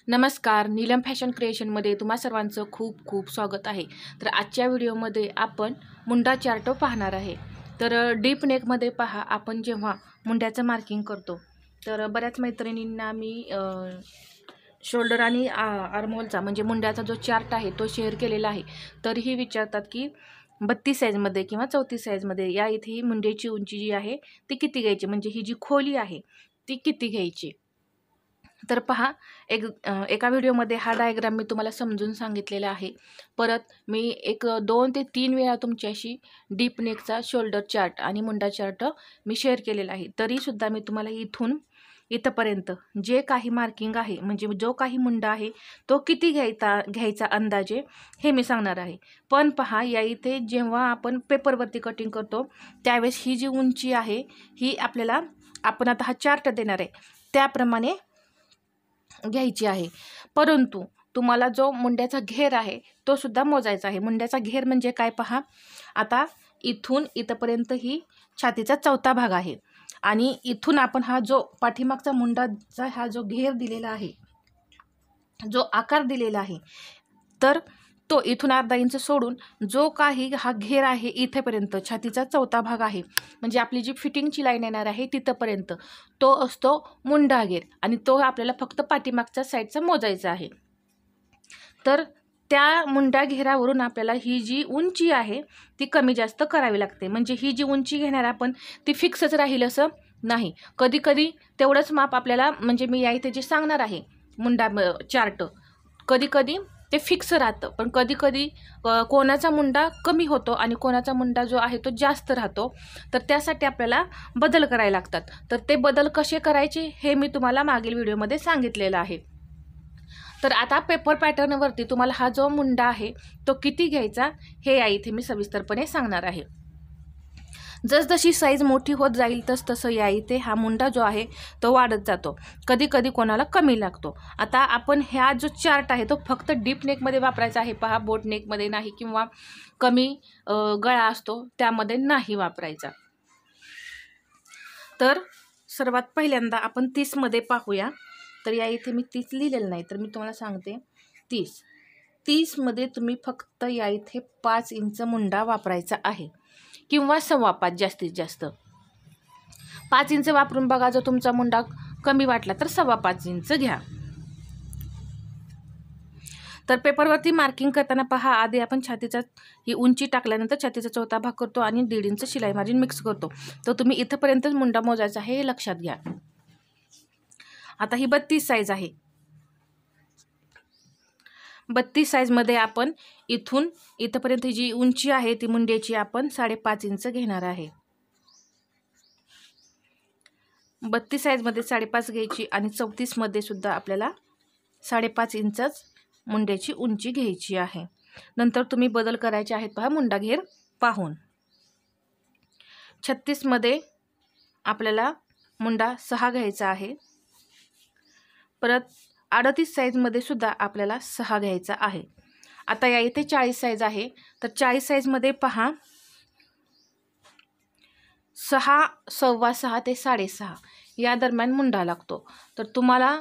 नमस्कार, नीलम फॅशन क्रिएशनमध्ये तुम्हा सर्वांचं खूप खूप स्वागत आहे। तर आजच्या व्हिडिओमध्ये आपण मुंडा चार्ट पाहणार आहे। तर डीप नेकमध्ये पहा, आपण जेव्हा मुंड्याचं मार्किंग करतो तर बऱ्याच मैत्रिणींना मी शोल्डर आणि आर्महोलचा म्हणजे मुंड्याचा जो चार्ट आहे तो शेअर केलेला आहे। तरीही विचारतात की 32 साईजमध्ये किंवा 34 साईजमध्ये या इथे ही मुंड्याची उंची जी आहे ती किती घ्यायची, म्हणजे ही जी खोली आहे ती किती घ्यायची। तर पहा, एका व्हिडिओमध्ये हा डायग्राम मी तुम्हाला समजून सांगितलेला आहे। परत मी 2 ते 3 वेळा तुमच्याशी डीप नेकचा शोल्डर चार्ट आणि मुंडा चार्ट मी शेअर केलेला आहे। तरीसुद्धा मी तुम्हाला इथून इथपर्यंत जे काही मार्किंग आहे, म्हणजे जो काही मुंडा आहे तो किती घ्यायचा अंदाजे हे मी सांगणार आहे। पण पहा, या इथे जेव्हा आपण पेपरवरती कटिंग करतो त्यावेळेस ही जी उंची आहे ही आपण आता हा चार्ट देणार आहे त्याप्रमाणे घ्यायची आहे। परंतु तुम्हाला जो मुंड्याचा घेर आहे तो सुद्धा मोजायचा आहे। मुंड्याचा घेर म्हणजे काय पहा, आता इथून इथपर्यंत ही छातीचा चौथा भाग आहे आणि इथून आपण हा जो पाठीमागचा मुंडाचा हा जो घेर दिलेला आहे, जो आकार दिलेला आहे, तर तो इथून अर्धा इंच सोडून जो काही हा घेर आहे इथेपर्यंत छातीचा चौथा भाग आहे, म्हणजे आपली जी फिटिंगची लाईन येणार आहे तिथपर्यंत तो असतो मुंडा घेर आणि तो आपल्याला फक्त पाठीमागच्या साईडचा मोजायचा आहे। तर त्या मुंडा घेरावरून आपल्याला ही जी उंची आहे ती कमी जास्त करावी लागते। म्हणजे ही जी उंची घेणार आपण ती फिक्सच राहील असं नाही। कधी कधी तेवढंच माप आपल्याला, म्हणजे मी या इथे जे सांगणार आहे मुंडा चार्ट, कधी कधी ते फिक्स राहतं, पण कधी कधी कोणाचा मुंडा कमी होतो आणि कोणाचा मुंडा जो आहे तो जास्त राहतो। तर त्यासाठी आपल्याला बदल करायला लागतात। तर ते बदल कसे करायचे हे मी तुम्हाला मागील व्हिडिओमध्ये सांगितलेलं आहे। तर आता पेपर पॅटर्नवरती तुम्हाला हा जो मुंडा आहे तो किती घ्यायचा हे या इथे मी सविस्तरपणे सांगणार आहे। जसजशी साईज मोठी होत जाईल तसतसं या इथे हा मुंडा जो आहे तो वाढत जातो, कधी कधी कोणाला कमी लागतो। आता आपण हा जो चार्ट आहे तो फक्त डीप नेकमध्ये वापरायचा आहे, पहा, बोट नेकमध्ये नाही किंवा कमी गळा असतो त्यामध्ये नाही वापरायचा। तर सर्वात पहिल्यांदा आपण 30 मध्ये पाहूया। तर या इथे मी 30 लिहिलेलं नाही, तर मी तुम्हाला सांगते 30 मध्ये तुम्ही फक्त या इथे 5 इंच मुंडा वापरायचा आहे किंवा 5.25 जास्तीत जास्त। 5 इंच वापरून बघा, जर तुमचा मुंडा कमी वाटला तर 5.25 इंच घ्या। तर पेपरवरती मार्किंग करताना पहा, आधी आपण छातीचा ही उंची टाकल्यानंतर छातीचा चौथा भाग करतो आणि 1.5 इंच शिलाई मार्जिन मिक्स करतो। तर तुम्ही इथपर्यंतच मुंडा मोजायचा आहे हे लक्षात घ्या। आता ही 32 साईज आहे। 32 साईजमध्ये आपण इथून इथपर्यंत जी उंची आहे ती मुंड्याची आपण 5.5 इंच घेणार आहे। 32 साईजमध्ये 5.5 घ्यायची आणि 34 मध्ये सुद्धा आपल्याला 5.5 इंचच मुंड्याची उंची घ्यायची आहे। नंतर तुम्ही बदल करायचे आहेत पहा मुंडा घेर पाहून। 36 मध्ये आपल्याला मुंडा 6 घ्यायचा आहे। परत 38 साईजमध्ये सुद्धा आपल्याला 6 घ्यायचा आहे। आता या इथे 40 साईज आहे, तर 40 साईजमध्ये पहा 6, 6.25 ते 6.5 या दरम्यान मुंडा लागतो। तर तुम्हाला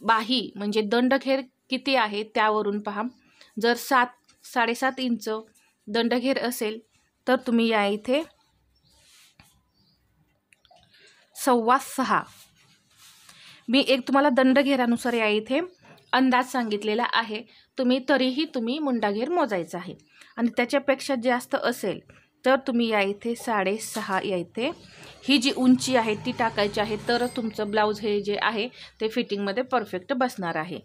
बाही म्हणजे दंडघेर किती आहे त्यावरून पहा, जर 7-7.5 इंच दंडघेर असेल तर तुम्ही या इथे 6.25, मी तुम्हाला दंडघेरानुसार या इथे अंदाज सांगितलेला आहे, तरीही मुंडा घेर मोजायचा आहे। आणि त्याच्यापेक्षा जास्त असेल तर तुम्ही या इथे 6.5 या इथे ही जी उंची आहे ती टाकायची आहे, तर तुमचं ब्लाऊज हे जे आहे ते फिटिंगमध्ये परफेक्ट बसणार आहे।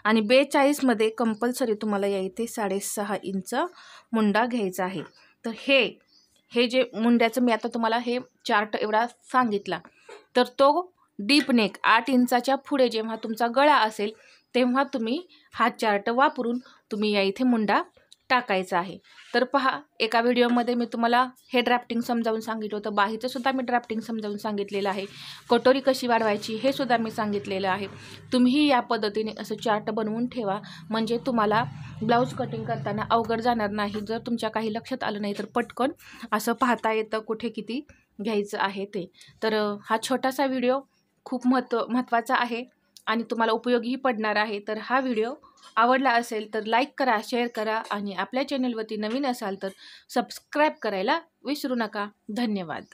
आणि 42 मध्ये कंपल्सरी तुम्हाला या इथे 6.5 इंच मुंडा घ्यायचा आहे। तर हे जे मुंड्याचं मी आता तुम्हाला हे चार्ट एवढा सांगितला, तर तो डीप नेक 8 इंचाच्या पुढे जेव्हा तुमचा गळा असेल तेव्हा तुम्ही हा चार्ट वापरून तुम्ही या इथे मुंडा टाकायचा आहे। तर पहा, एका व्हिडिओमध्ये मी तुम्हाला हे ड्राफ्टिंग समजावून सांगितलं होतं, बाहीचं सुद्धा मी ड्राफ्टिंग समजावून सांगितलेलं आहे, कटोरी कशी वाढवायची हे सुद्धा मी सांगितलेलं आहे। तुम्ही या पद्धतीने असं चार्ट बनवून ठेवा, म्हणजे तुम्हाला ब्लाऊज कटिंग करताना अवघड जाणार नाही। जर तुमच्या काही लक्षात आलं नाही तर पटकन असं पाहता येतं कुठे किती घ्यायचं आहे ते। तर हा छोटासा व्हिडिओ खूप महत्त्वाचा आहे आणि तुम्हाला उपयोगीही पडणार आहे. तर हा व्हिडिओ आवडला असेल तर लाईक करा, शेअर करा आणि आपल्या चॅनलवरती नवीन असाल तर सबस्क्राईब करायला विसरू नका. धन्यवाद.